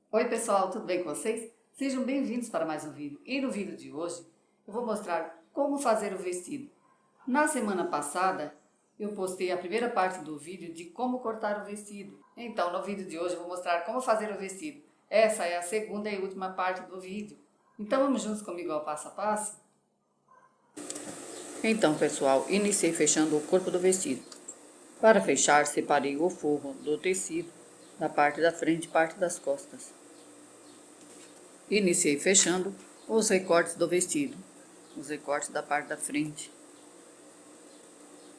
Oi pessoal, tudo bem com vocês? Sejam bem-vindos para mais um vídeo. E no vídeo de hoje eu vou mostrar como fazer o vestido. Na semana passada eu postei a primeira parte do vídeo de como cortar o vestido. Então no vídeo de hoje eu vou mostrar como fazer o vestido. Essa é a segunda e última parte do vídeo. Então vamos juntos comigo ao passo a passo? Então pessoal, iniciei fechando o corpo do vestido. Para fechar, separei o forro do tecido da parte da frente e parte das costas. Iniciei fechando os recortes do vestido, os recortes da parte da frente.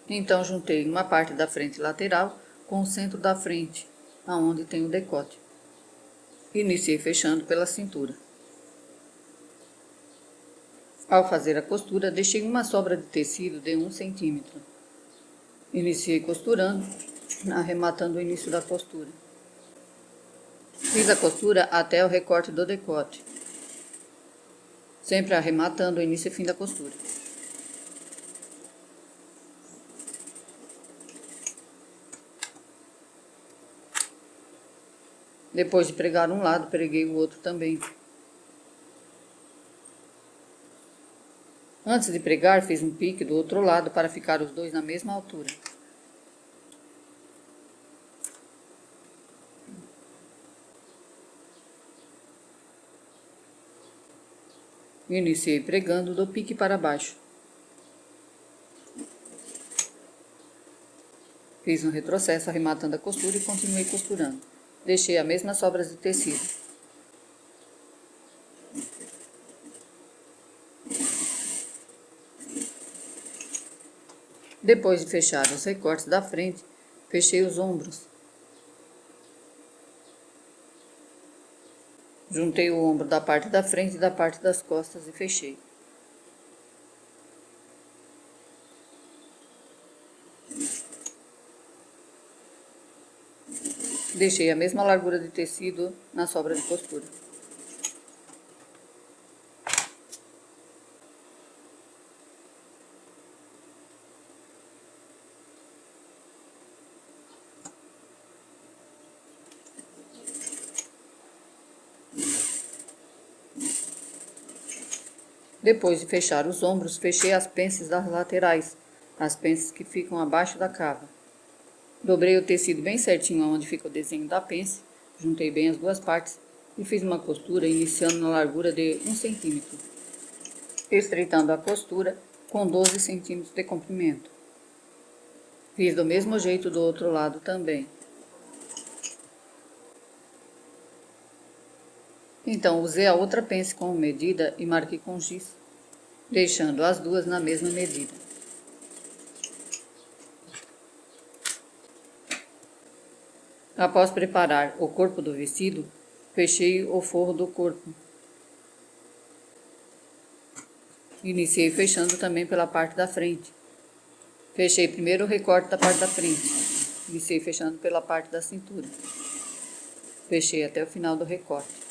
Então, juntei uma parte da frente lateral com o centro da frente, aonde tem o decote. Iniciei fechando pela cintura. Ao fazer a costura, deixei uma sobra de tecido de 1 centímetro. Iniciei costurando, arrematando o início da costura. Fiz a costura até o recorte do decote, sempre arrematando o início e fim da costura. Depois de pregar um lado, preguei o outro também. Antes de pregar, fiz um pique do outro lado para ficar os dois na mesma altura. Iniciei pregando do pique para baixo. Fiz um retrocesso arrematando a costura e continuei costurando. Deixei as mesmas sobras de tecido. Depois de fechar os recortes da frente, fechei os ombros. Juntei o ombro da parte da frente e da parte das costas e fechei. Deixei a mesma largura de tecido na sobra de costura. Depois de fechar os ombros, fechei as pences das laterais, as pences que ficam abaixo da cava. Dobrei o tecido bem certinho onde fica o desenho da pence, juntei bem as duas partes e fiz uma costura iniciando na largura de 1 centímetro, estreitando a costura com 12 centímetros de comprimento. Fiz do mesmo jeito do outro lado também. Então, usei a outra pence como medida e marquei com giz, deixando as duas na mesma medida. Após preparar o corpo do vestido, fechei o forro do corpo. Iniciei fechando também pela parte da frente. Fechei primeiro o recorte da parte da frente. Iniciei fechando pela parte da cintura. Fechei até o final do recorte.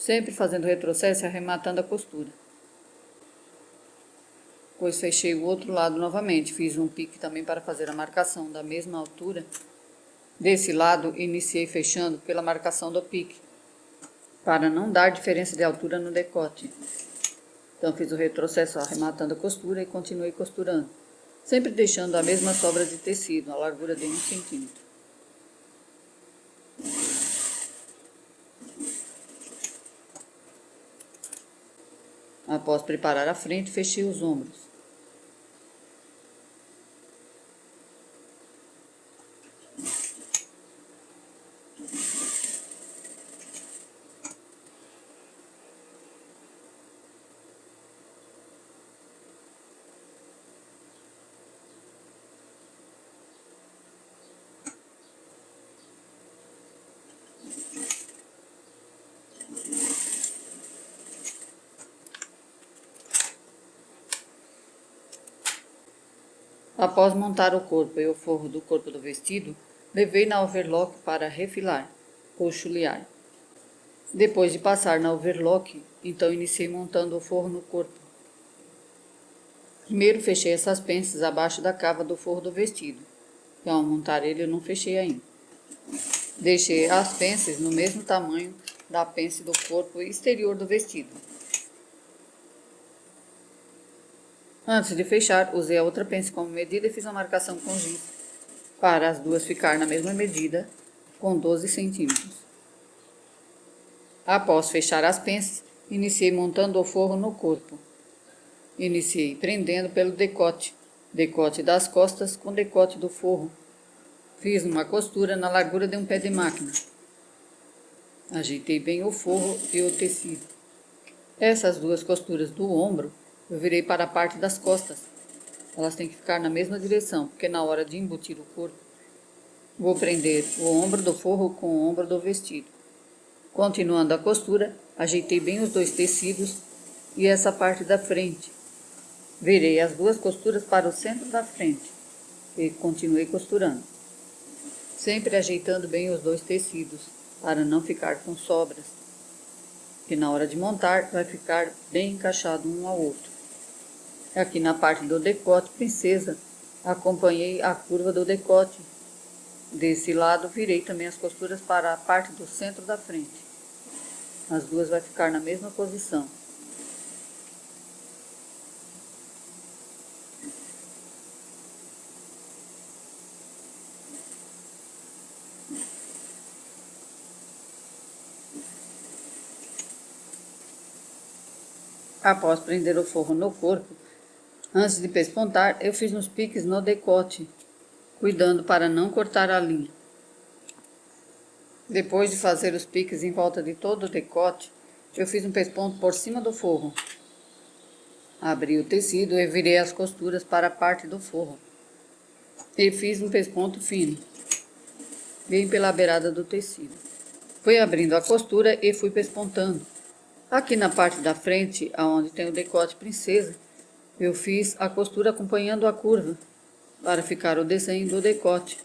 Sempre fazendo retrocesso e arrematando a costura. Depois fechei o outro lado novamente. Fiz um pique também para fazer a marcação da mesma altura. Desse lado, iniciei fechando pela marcação do pique, para não dar diferença de altura no decote. Então, fiz o retrocesso arrematando a costura e continuei costurando, sempre deixando a mesma sobra de tecido, a largura de 1 centímetro. Após preparar a frente, fechei os ombros. Após montar o corpo e o forro do corpo do vestido, levei na overlock para refilar, ou chulear. Depois de passar na overlock, então iniciei montando o forro no corpo. Primeiro fechei essas pences abaixo da cava do forro do vestido, e ao montar ele eu não fechei ainda. Deixei as pences no mesmo tamanho da pence do corpo exterior do vestido. Antes de fechar, usei a outra pence como medida e fiz a marcação com giz para as duas ficar na mesma medida, com 12 centímetros. Após fechar as pences, iniciei montando o forro no corpo. Iniciei prendendo pelo decote das costas com decote do forro. Fiz uma costura na largura de um pé de máquina. Ajeitei bem o forro e o tecido. Essas duas costuras do ombro eu virei para a parte das costas. Elas têm que ficar na mesma direção, porque na hora de embutir o corpo, vou prender o ombro do forro com o ombro do vestido. Continuando a costura, ajeitei bem os dois tecidos e essa parte da frente. Virei as duas costuras para o centro da frente e continuei costurando, sempre ajeitando bem os dois tecidos para não ficar com sobras, que na hora de montar vai ficar bem encaixado um ao outro. Aqui na parte do decote princesa, acompanhei a curva do decote. Desse lado, virei também as costuras para a parte do centro da frente. As duas vai ficar na mesma posição. Após prender o forro no corpo, antes de pespontar, eu fiz uns piques no decote, cuidando para não cortar a linha. Depois de fazer os piques em volta de todo o decote, eu fiz um pesponto por cima do forro. Abri o tecido e virei as costuras para a parte do forro. E fiz um pesponto fino, bem pela beirada do tecido. Fui abrindo a costura e fui pespontando. Aqui na parte da frente, onde tem o decote princesa, eu fiz a costura acompanhando a curva, para ficar o desenho do decote.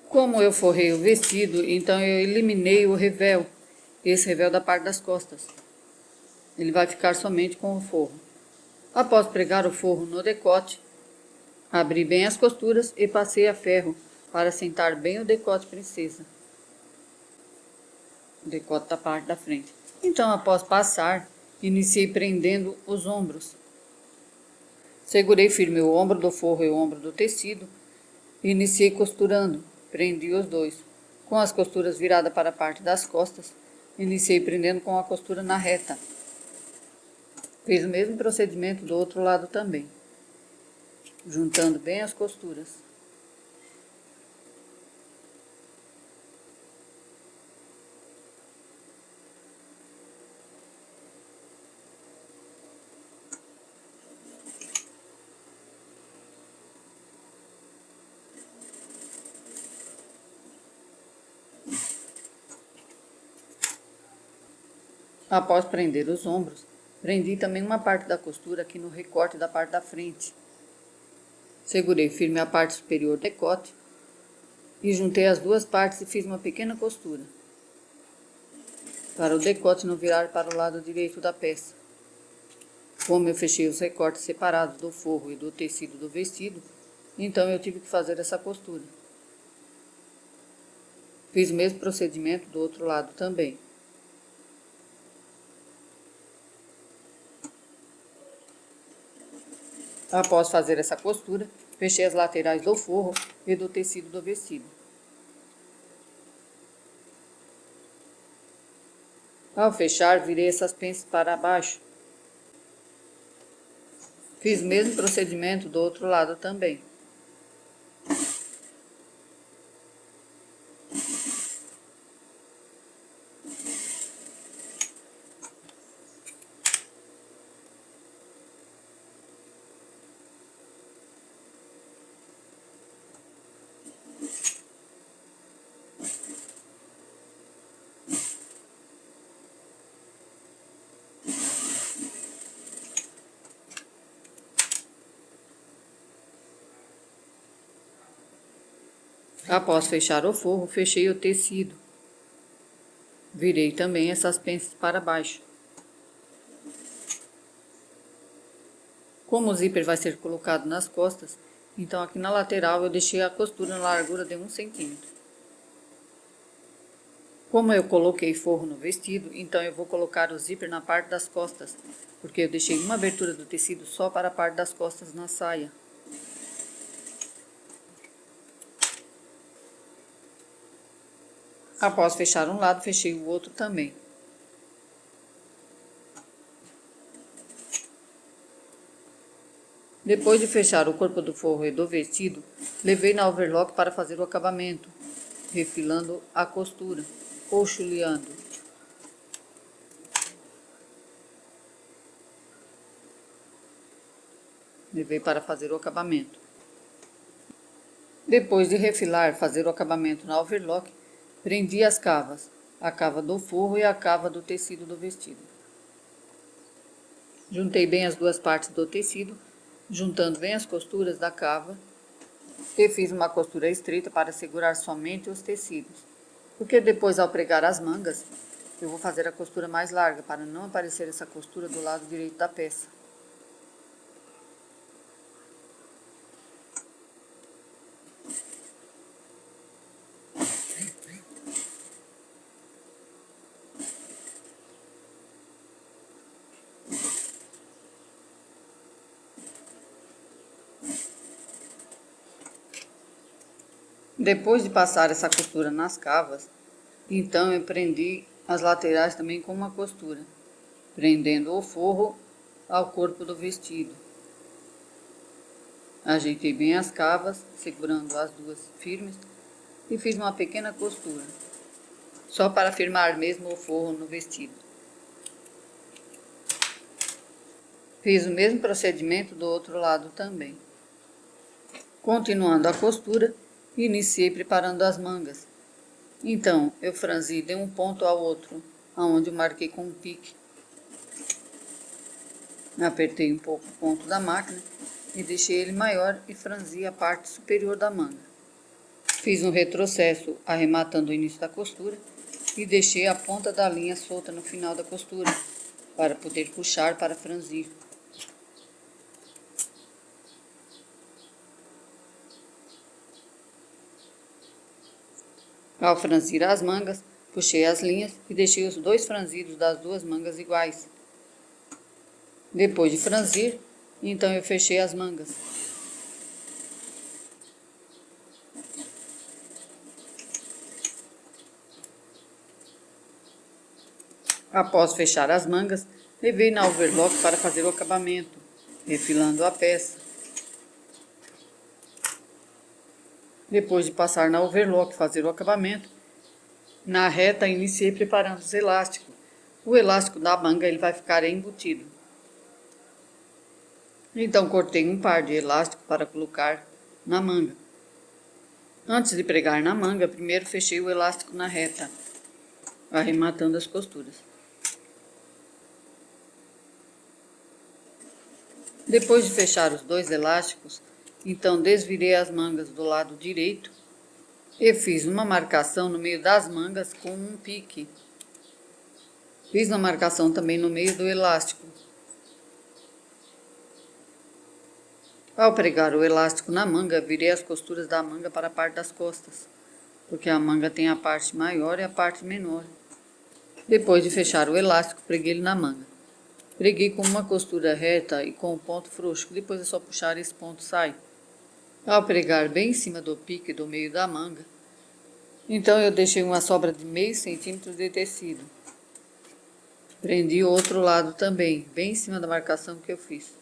Como eu forrei o vestido, então eu eliminei o revel, esse revel da parte das costas. Ele vai ficar somente com o forro. Após pregar o forro no decote, abri bem as costuras e passei a ferro para assentar bem o decote princesa. O decote da parte da frente. Então, após passar, iniciei prendendo os ombros. Segurei firme o ombro do forro e o ombro do tecido e iniciei costurando. Prendi os dois. Com as costuras viradas para a parte das costas, iniciei prendendo com a costura na reta. Fiz o mesmo procedimento do outro lado também, juntando bem as costuras. Após prender os ombros, prendi também uma parte da costura aqui no recorte da parte da frente. Segurei firme a parte superior do decote e juntei as duas partes e fiz uma pequena costura, para o decote não virar para o lado direito da peça. Como eu fechei os recortes separados do forro e do tecido do vestido, então eu tive que fazer essa costura. Fiz o mesmo procedimento do outro lado também. Após fazer essa costura, fechei as laterais do forro e do tecido do vestido. Ao fechar, virei essas pences para baixo. Fiz o mesmo procedimento do outro lado também. Após fechar o forro, fechei o tecido. Virei também essas pences para baixo. Como o zíper vai ser colocado nas costas, então aqui na lateral eu deixei a costura na largura de 1 centímetro. Como eu coloquei forro no vestido, então eu vou colocar o zíper na parte das costas, porque eu deixei uma abertura do tecido só para a parte das costas na saia. Após fechar um lado, fechei o outro também. Depois de fechar o corpo do forro e do vestido, levei na overlock para fazer o acabamento, refilando a costura, ou chuleando. Levei para fazer o acabamento. Depois de refilar, fazer o acabamento na overlock, prendi as cavas, a cava do forro e a cava do tecido do vestido. Juntei bem as duas partes do tecido, juntando bem as costuras da cava, e fiz uma costura estreita para segurar somente os tecidos, porque depois ao pregar as mangas, eu vou fazer a costura mais larga, para não aparecer essa costura do lado direito da peça. Depois de passar essa costura nas cavas, então eu prendi as laterais também com uma costura, prendendo o forro ao corpo do vestido. Ajeitei bem as cavas, segurando as duas firmes, e fiz uma pequena costura, só para firmar mesmo o forro no vestido. Fiz o mesmo procedimento do outro lado também. Continuando a costura, iniciei preparando as mangas. Então, eu franzi de um ponto ao outro, aonde eu marquei com um pique. Apertei um pouco o ponto da máquina e deixei ele maior e franzi a parte superior da manga. Fiz um retrocesso arrematando o início da costura e deixei a ponta da linha solta no final da costura, para poder puxar para franzir. Ao franzir as mangas, puxei as linhas e deixei os dois franzidos das duas mangas iguais. Depois de franzir, então eu fechei as mangas. Após fechar as mangas, levei na overlock para fazer o acabamento, refilando a peça. Depois de passar na overlock e fazer o acabamento, na reta iniciei preparando os elásticos. O elástico da manga ele vai ficar embutido. Então cortei um par de elástico para colocar na manga. Antes de pregar na manga, primeiro fechei o elástico na reta, arrematando as costuras. Depois de fechar os dois elásticos, então desvirei as mangas do lado direito e fiz uma marcação no meio das mangas com um pique. Fiz uma marcação também no meio do elástico. Ao pregar o elástico na manga, virei as costuras da manga para a parte das costas, porque a manga tem a parte maior e a parte menor. Depois de fechar o elástico, preguei ele na manga. Preguei com uma costura reta e com um ponto frouxo, depois é só puxar e esse ponto sai. Ao pregar bem em cima do pique do meio da manga, então eu deixei uma sobra de meio centímetro de tecido. Prendi o outro lado também, bem em cima da marcação que eu fiz.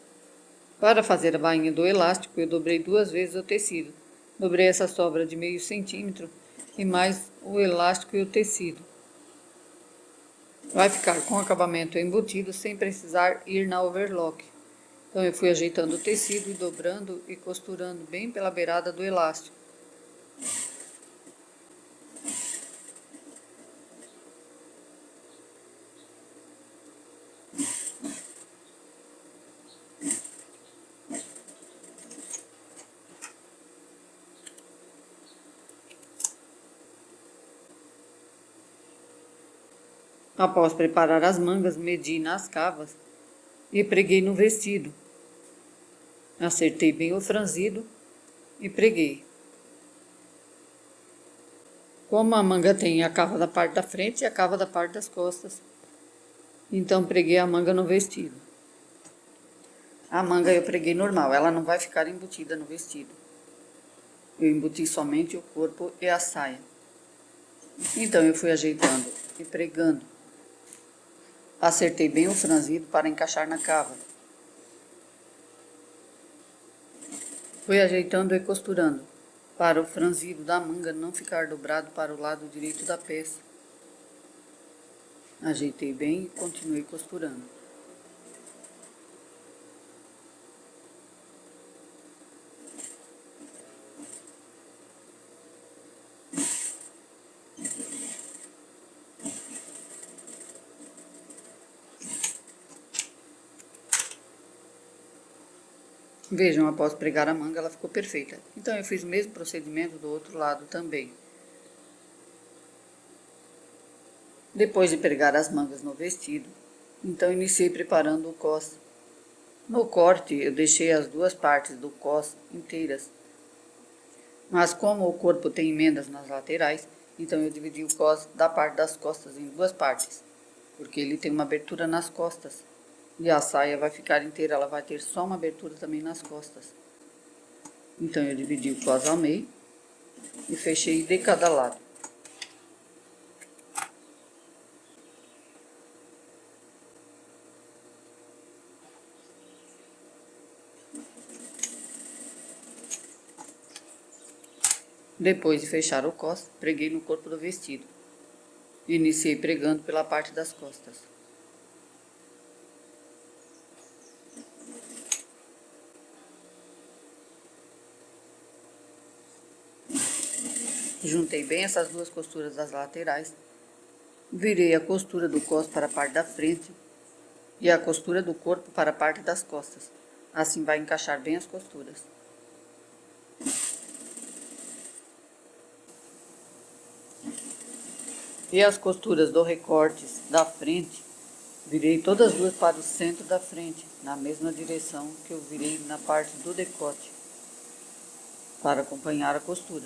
Para fazer a bainha do elástico, eu dobrei 2 vezes o tecido. Dobrei essa sobra de meio centímetro e mais o elástico e o tecido. Vai ficar com o acabamento embutido sem precisar ir na overlock. Então eu fui ajeitando o tecido e dobrando e costurando bem pela beirada do elástico. Após preparar as mangas, medi nas cavas e preguei no vestido. Acertei bem o franzido e preguei. Como a manga tem a cava da parte da frente e a cava da parte das costas, então preguei a manga no vestido. A manga eu preguei normal, ela não vai ficar embutida no vestido. Eu embuti somente o corpo e a saia. Então eu fui ajeitando e pregando. Acertei bem o franzido para encaixar na cava. Fui ajeitando e costurando, para o franzido da manga não ficar dobrado para o lado direito da peça. Ajeitei bem e continuei costurando. Vejam, após pregar a manga, ela ficou perfeita. Então eu fiz o mesmo procedimento do outro lado também. Depois de pregar as mangas no vestido, então iniciei preparando o cos. No corte, eu deixei as duas partes do cos inteiras. Mas como o corpo tem emendas nas laterais, então eu dividi o cos da parte das costas em duas partes, porque ele tem uma abertura nas costas. E a saia vai ficar inteira, ela vai ter só uma abertura também nas costas. Então eu dividi o cos ao meio e fechei de cada lado. Depois de fechar o cos, preguei no corpo do vestido. Iniciei pregando pela parte das costas. Juntei bem essas duas costuras das laterais. Virei a costura do cos para a parte da frente e a costura do corpo para a parte das costas. Assim vai encaixar bem as costuras. E as costuras do recorte da frente, virei todas as duas para o centro da frente, na mesma direção que eu virei na parte do decote, para acompanhar a costura.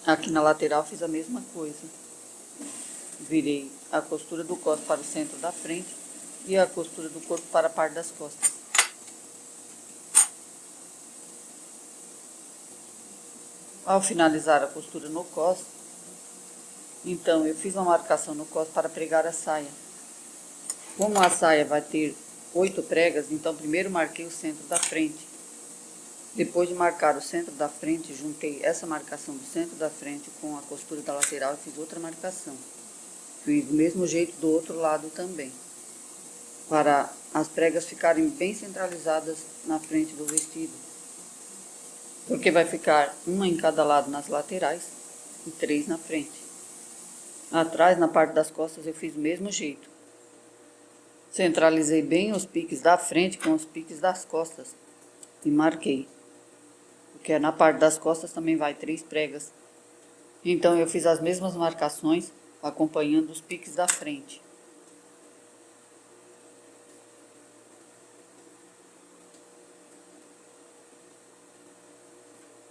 Aqui na lateral fiz a mesma coisa. Virei a costura do cos para o centro da frente e a costura do corpo para a parte das costas. Ao finalizar a costura no cos, então eu fiz uma marcação no cos para pregar a saia. Como a saia vai ter 8 pregas, então primeiro marquei o centro da frente. Depois de marcar o centro da frente, juntei essa marcação do centro da frente com a costura da lateral e fiz outra marcação. Fiz do mesmo jeito do outro lado também, para as pregas ficarem bem centralizadas na frente do vestido. Porque vai ficar uma em cada lado nas laterais e 3 na frente. Atrás, na parte das costas, eu fiz do mesmo jeito. Centralizei bem os piques da frente com os piques das costas e marquei. Porque na parte das costas também vai 3 pregas. Então eu fiz as mesmas marcações acompanhando os piques da frente.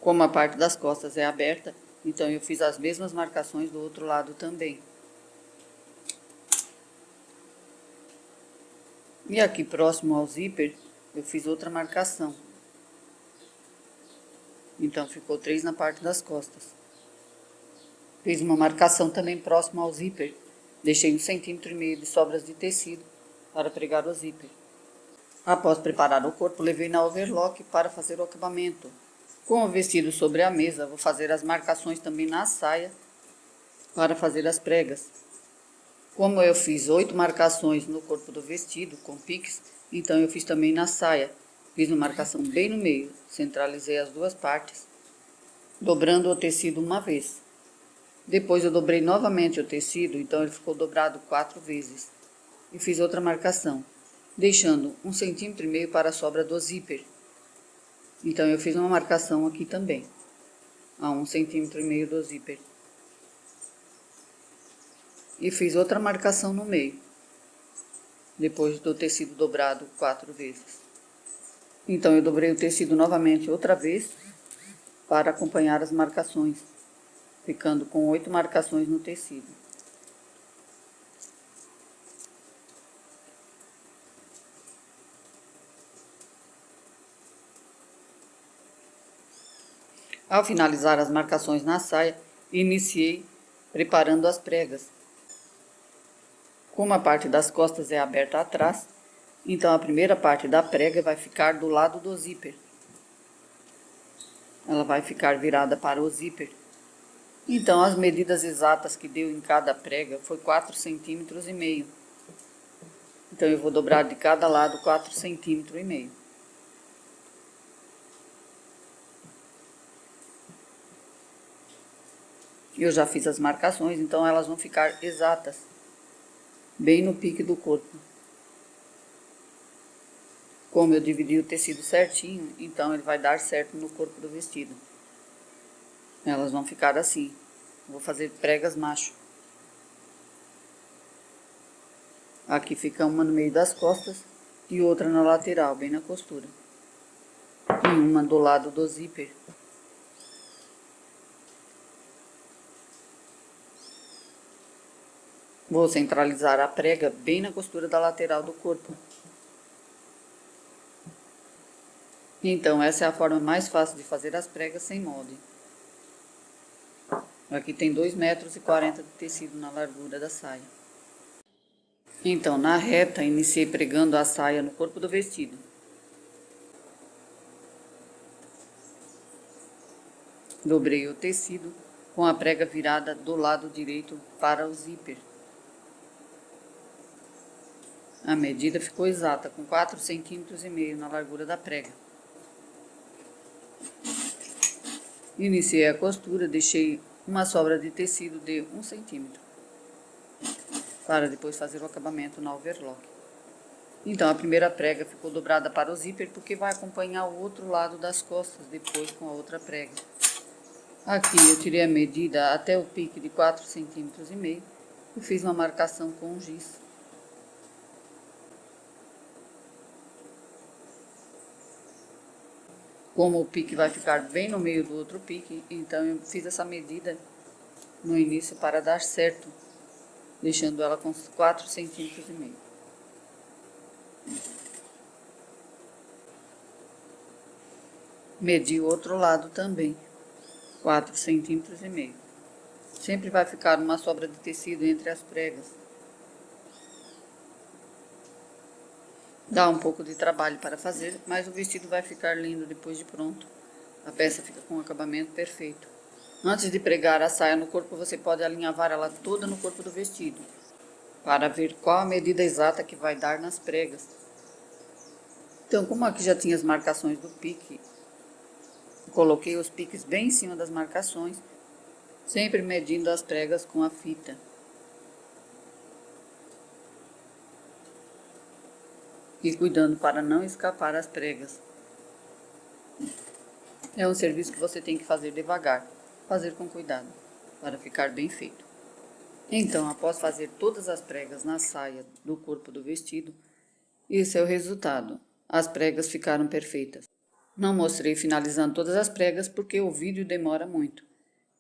Como a parte das costas é aberta, então eu fiz as mesmas marcações do outro lado também. E aqui próximo ao zíper, eu fiz outra marcação. Então ficou 3 na parte das costas. Fiz uma marcação também próximo ao zíper. Deixei 1,5 cm de sobras de tecido para pregar o zíper. Após preparar o corpo, levei na overlock para fazer o acabamento. Com o vestido sobre a mesa, vou fazer as marcações também na saia para fazer as pregas. Como eu fiz 8 marcações no corpo do vestido com piques, então eu fiz também na saia. Fiz uma marcação bem no meio, centralizei as duas partes, dobrando o tecido uma vez. Depois eu dobrei novamente o tecido, então ele ficou dobrado 4 vezes. E fiz outra marcação, deixando 1,5 cm para a sobra do zíper. Então eu fiz uma marcação aqui também, a 1,5 cm do zíper. E fiz outra marcação no meio, depois do tecido dobrado 4 vezes. Então, eu dobrei o tecido novamente outra vez para acompanhar as marcações, ficando com 8 marcações no tecido. Ao finalizar as marcações na saia, iniciei preparando as pregas. Como a parte das costas é aberta atrás, então a primeira parte da prega vai ficar do lado do zíper. Ela vai ficar virada para o zíper. Então, as medidas exatas que deu em cada prega foi 4,5 cm. Então, eu vou dobrar de cada lado 4,5 cm. Eu já fiz as marcações, então elas vão ficar exatas, bem no pique do corpo. Como eu dividi o tecido certinho, então ele vai dar certo no corpo do vestido. Elas vão ficar assim. Vou fazer pregas macho. Aqui fica uma no meio das costas e outra na lateral, bem na costura. E uma do lado do zíper. Vou centralizar a prega bem na costura da lateral do corpo. Então, essa é a forma mais fácil de fazer as pregas sem molde. Aqui tem 2,40 metros de tecido na largura da saia. Então, na reta, iniciei pregando a saia no corpo do vestido. Dobrei o tecido com a prega virada do lado direito para o zíper. A medida ficou exata, com 4,5 cm na largura da prega. Iniciei a costura, deixei uma sobra de tecido de 1 centímetro, para depois fazer o acabamento na overlock. Então, a primeira prega ficou dobrada para o zíper, porque vai acompanhar o outro lado das costas, depois com a outra prega. Aqui eu tirei a medida até o pique de 4,5 cm e fiz uma marcação com giz. Como o pique vai ficar bem no meio do outro pique, então eu fiz essa medida no início para dar certo, deixando ela com 4,5 cm. Medi o outro lado também, 4,5 cm. Sempre vai ficar uma sobra de tecido entre as pregas. Dá um pouco de trabalho para fazer, mas o vestido vai ficar lindo depois de pronto. A peça fica com um acabamento perfeito. Antes de pregar a saia no corpo, você pode alinhavar ela toda no corpo do vestido, para ver qual a medida exata que vai dar nas pregas. Então, como aqui já tinha as marcações do pique, coloquei os piques bem em cima das marcações, sempre medindo as pregas com a fita. E cuidando para não escapar as pregas. É um serviço que você tem que fazer devagar, fazer com cuidado, para ficar bem feito. Então, após fazer todas as pregas na saia do corpo do vestido, esse é o resultado. As pregas ficaram perfeitas. Não mostrei finalizando todas as pregas porque o vídeo demora muito.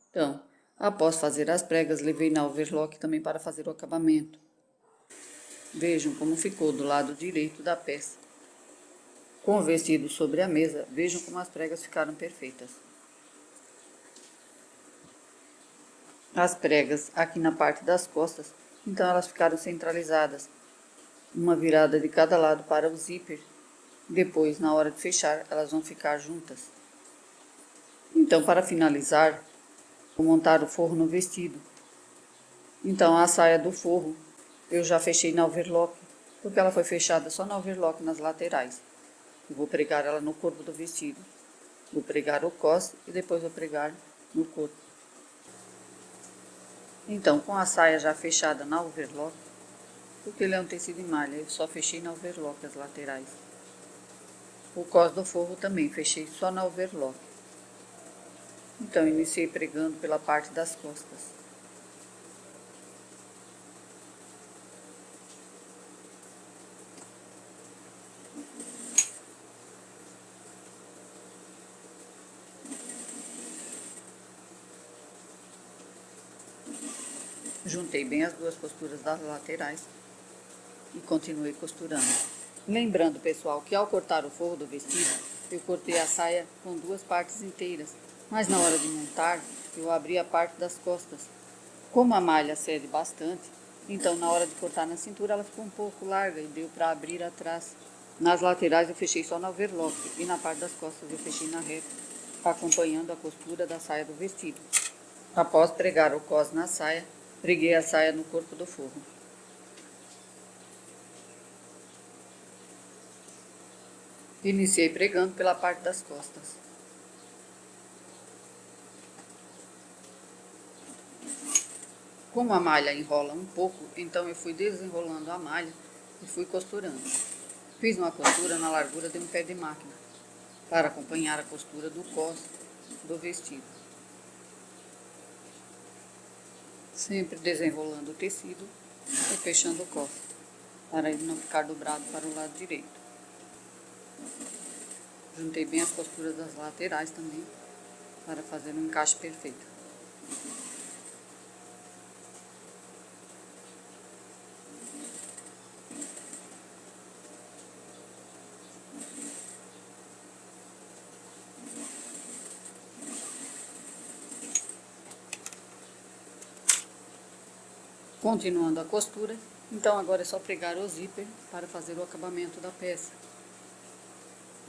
Então, após fazer as pregas, levei na overlock também para fazer o acabamento. Vejam como ficou do lado direito da peça. Com o vestido sobre a mesa, vejam como as pregas ficaram perfeitas. As pregas aqui na parte das costas, então elas ficaram centralizadas. Uma virada de cada lado para o zíper. Depois, na hora de fechar, elas vão ficar juntas. Então, para finalizar, vou montar o forro no vestido. Então, a saia do forro eu já fechei na overlock, porque ela foi fechada só na overlock nas laterais. Eu vou pregar ela no corpo do vestido. Vou pregar o cos e depois vou pregar no corpo. Então, com a saia já fechada na overlock, porque ele é um tecido em malha, eu só fechei na overlock as laterais. O cos do forro também fechei só na overlock. Então, iniciei pregando pela parte das costas. Juntei bem as duas costuras das laterais e continuei costurando. Lembrando, pessoal, que ao cortar o forro do vestido, eu cortei a saia com duas partes inteiras, mas na hora de montar, eu abri a parte das costas. Como a malha cede bastante, então na hora de cortar na cintura ela ficou um pouco larga e deu para abrir atrás. Nas laterais eu fechei só na overlock e na parte das costas eu fechei na reta, acompanhando a costura da saia do vestido. Após pregar o cos na saia, preguei a saia no corpo do forro. Iniciei pregando pela parte das costas. Como a malha enrola um pouco, então eu fui desenrolando a malha e fui costurando. Fiz uma costura na largura de um pé de máquina, para acompanhar a costura do cos do vestido. Sempre desenrolando o tecido e fechando o cos, para ele não ficar dobrado para o lado direito. Juntei bem as costuras das laterais também, para fazer um encaixe perfeito. Continuando a costura, então agora é só pregar o zíper para fazer o acabamento da peça.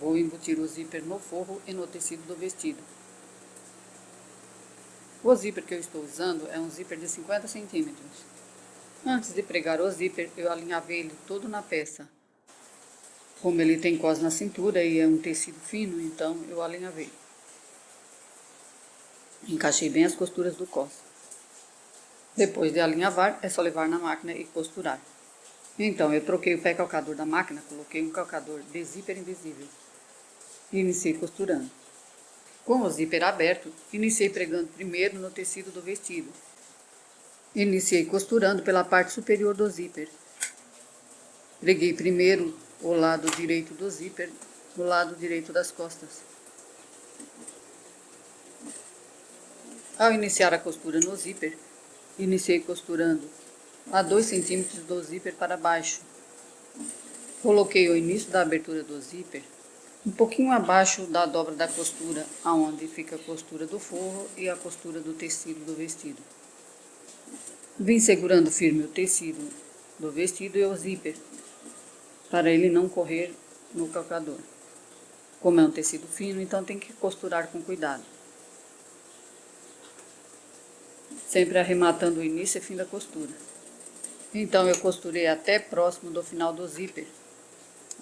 Vou embutir o zíper no forro e no tecido do vestido. O zíper que eu estou usando é um zíper de 50 centímetros. Antes de pregar o zíper, eu alinhavei ele todo na peça. Como ele tem cos na cintura e é um tecido fino, então eu alinhavei. Encaixei bem as costuras do cos. Depois de alinhavar, é só levar na máquina e costurar. Então, eu troquei o pé calcador da máquina, coloquei um calcador de zíper invisível e iniciei costurando. Com o zíper aberto, iniciei pregando primeiro no tecido do vestido. Iniciei costurando pela parte superior do zíper. Preguei primeiro o lado direito do zíper no lado direito das costas. Ao iniciar a costura no zíper, iniciei costurando a 2 centímetros do zíper para baixo. Coloquei o início da abertura do zíper um pouquinho abaixo da dobra da costura, aonde fica a costura do forro e a costura do tecido do vestido. Vim segurando firme o tecido do vestido e o zíper, para ele não correr no calcador. Como é um tecido fino, então tem que costurar com cuidado. Sempre arrematando o início e fim da costura. Então eu costurei até próximo do final do zíper,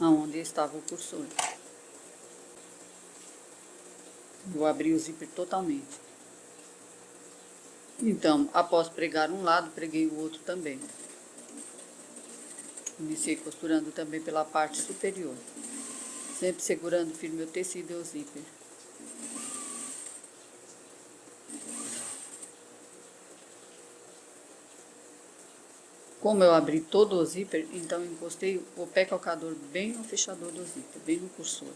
aonde estava o cursor. Vou abrir o zíper totalmente. Então, após pregar um lado, preguei o outro também. Iniciei costurando também pela parte superior, sempre segurando firme o tecido e o zíper. Como eu abri todo o zíper, então encostei o pé calcador bem no fechador do zíper, bem no cursor.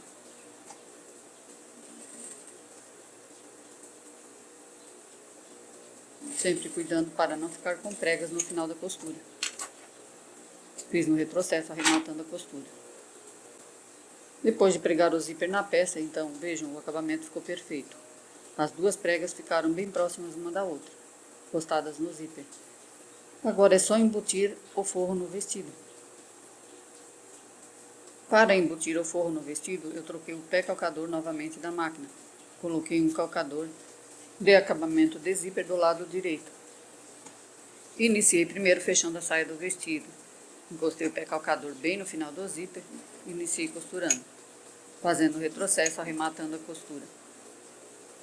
Sempre cuidando para não ficar com pregas no final da costura. Fiz no retrocesso, arrematando a costura. Depois de pregar o zíper na peça, então, vejam, o acabamento ficou perfeito. As duas pregas ficaram bem próximas uma da outra, encostadas no zíper. Agora é só embutir o forro no vestido. Para embutir o forro no vestido, eu troquei o pé calcador novamente da máquina. Coloquei um calcador de acabamento de zíper do lado direito. Iniciei primeiro fechando a saia do vestido. Encostei o pé calcador bem no final do zíper e iniciei costurando, fazendo o retrocesso, arrematando a costura.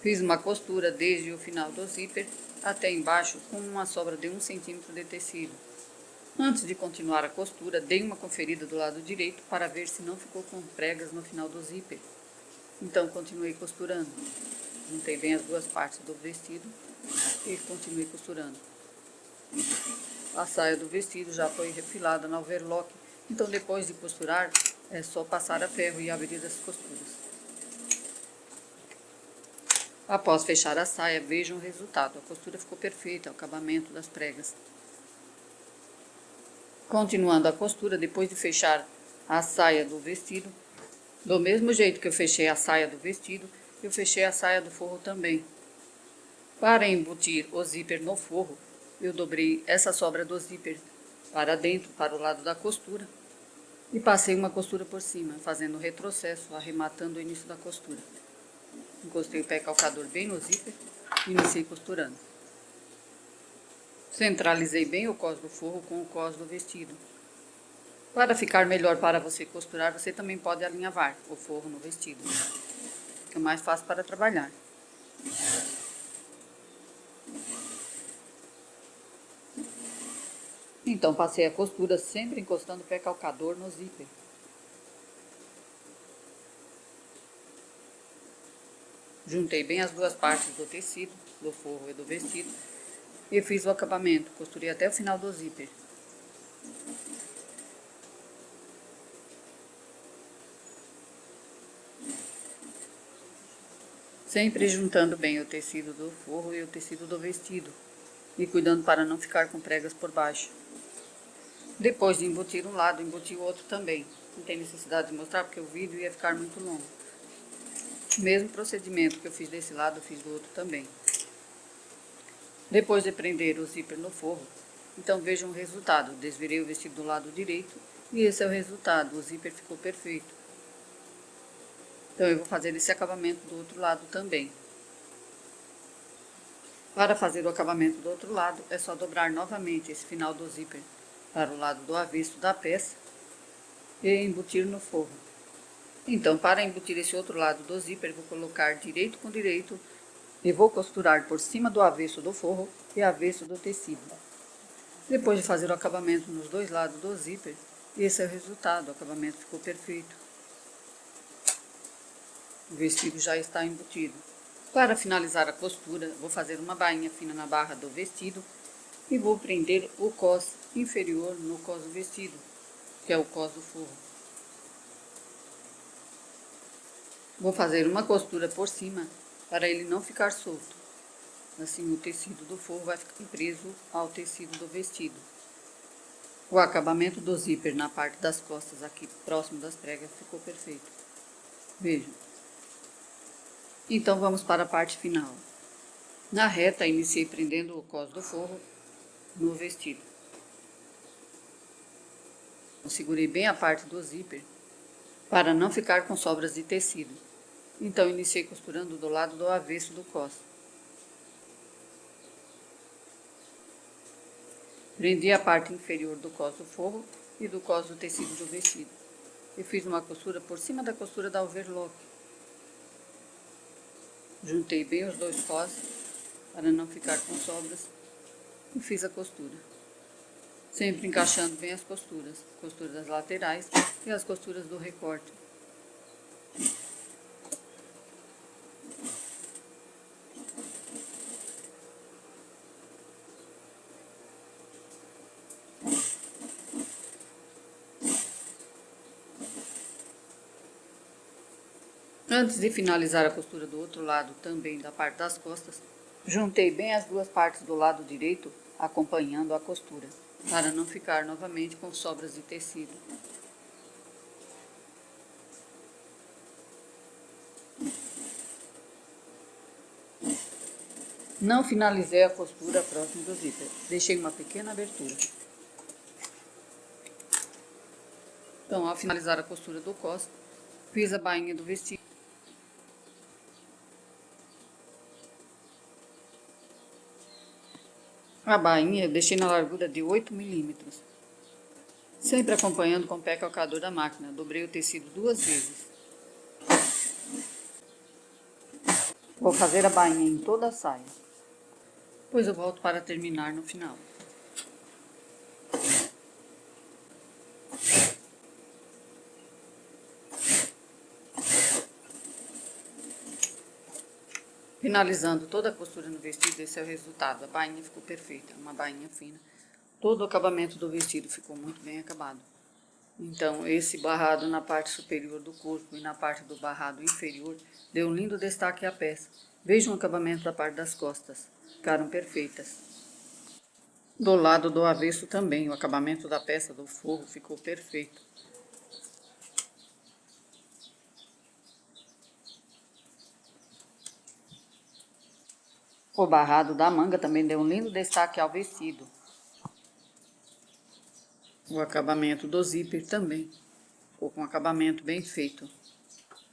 Fiz uma costura desde o final do zíper até embaixo com uma sobra de 1 centímetro de tecido. Antes de continuar a costura, dei uma conferida do lado direito para ver se não ficou com pregas no final do zíper. Então continuei costurando. Juntei bem as duas partes do vestido e continuei costurando. A saia do vestido já foi refilada na overlock, então depois de costurar é só passar a ferro e abrir as costuras. Após fechar a saia, vejam o resultado. A costura ficou perfeita, o acabamento das pregas. Continuando a costura, depois de fechar a saia do vestido, do mesmo jeito que eu fechei a saia do vestido, eu fechei a saia do forro também. Para embutir o zíper no forro, eu dobrei essa sobra do zíper para dentro, para o lado da costura, e passei uma costura por cima, fazendo o retrocesso, arrematando o início da costura. Encostei o pé calcador bem no zíper e iniciei costurando. Centralizei bem o cós do forro com o cós do vestido. Para ficar melhor para você costurar, você também pode alinhavar o forro no vestido. Fica mais fácil para trabalhar. Então, passei a costura sempre encostando o pé calcador no zíper. Juntei bem as duas partes do tecido, do forro e do vestido, e fiz o acabamento. Costurei até o final do zíper. Sempre juntando bem o tecido do forro e o tecido do vestido, e cuidando para não ficar com pregas por baixo. Depois de embutir um lado, embuti o outro também. Não tem necessidade de mostrar porque o vídeo ia ficar muito longo. O mesmo procedimento que eu fiz desse lado, eu fiz do outro também. Depois de prender o zíper no forro, então vejam o resultado. Desvirei o vestido do lado direito e esse é o resultado. O zíper ficou perfeito. Então eu vou fazer esse acabamento do outro lado também. Para fazer o acabamento do outro lado, é só dobrar novamente esse final do zíper para o lado do avesso da peça e embutir no forro. Então, para embutir esse outro lado do zíper, vou colocar direito com direito e vou costurar por cima do avesso do forro e avesso do tecido. Depois de fazer o acabamento nos dois lados do zíper, esse é o resultado, o acabamento ficou perfeito. O vestido já está embutido. Para finalizar a costura, vou fazer uma bainha fina na barra do vestido e vou prender o cós inferior no cós do vestido, que é o cós do forro. Vou fazer uma costura por cima para ele não ficar solto. Assim o tecido do forro vai ficar preso ao tecido do vestido. O acabamento do zíper na parte das costas aqui próximo das pregas ficou perfeito. Vejam. Então vamos para a parte final. Na reta iniciei prendendo o cós do forro no vestido. Eu segurei bem a parte do zíper para não ficar com sobras de tecido. Então iniciei costurando do lado do avesso do cós. Prendi a parte inferior do cós do forro e do cós do tecido do vestido. E fiz uma costura por cima da costura da overlock. Juntei bem os dois cós para não ficar com sobras e fiz a costura. Sempre encaixando bem as costuras das laterais e as costuras do recorte. Antes de finalizar a costura do outro lado, também da parte das costas, juntei bem as duas partes do lado direito, acompanhando a costura, para não ficar novamente com sobras de tecido. Não finalizei a costura próximo do zíper, deixei uma pequena abertura. Então, ao finalizar a costura do cós, fiz a bainha do vestido. A bainha eu deixei na largura de 8 milímetros, sempre acompanhando com o pé calcador da máquina. Dobrei o tecido 2 vezes. Vou fazer a bainha em toda a saia, depois eu volto para terminar no final. Finalizando toda a costura no vestido, esse é o resultado. A bainha ficou perfeita, uma bainha fina. Todo o acabamento do vestido ficou muito bem acabado. Então, esse barrado na parte superior do corpo e na parte do barrado inferior deu um lindo destaque à peça. Vejam o acabamento da parte das costas, ficaram perfeitas. Do lado do avesso também, o acabamento da peça do forro ficou perfeito. O barrado da manga também deu um lindo destaque ao vestido. O acabamento do zíper também ficou com um acabamento bem feito.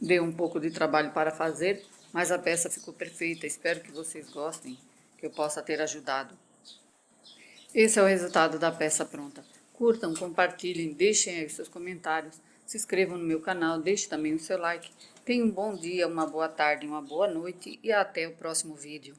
Deu um pouco de trabalho para fazer, mas a peça ficou perfeita. Espero que vocês gostem, que eu possa ter ajudado. Esse é o resultado da peça pronta. Curtam, compartilhem, deixem aí seus comentários, se inscrevam no meu canal, deixe também o seu like. Tenham um bom dia, uma boa tarde, uma boa noite e até o próximo vídeo.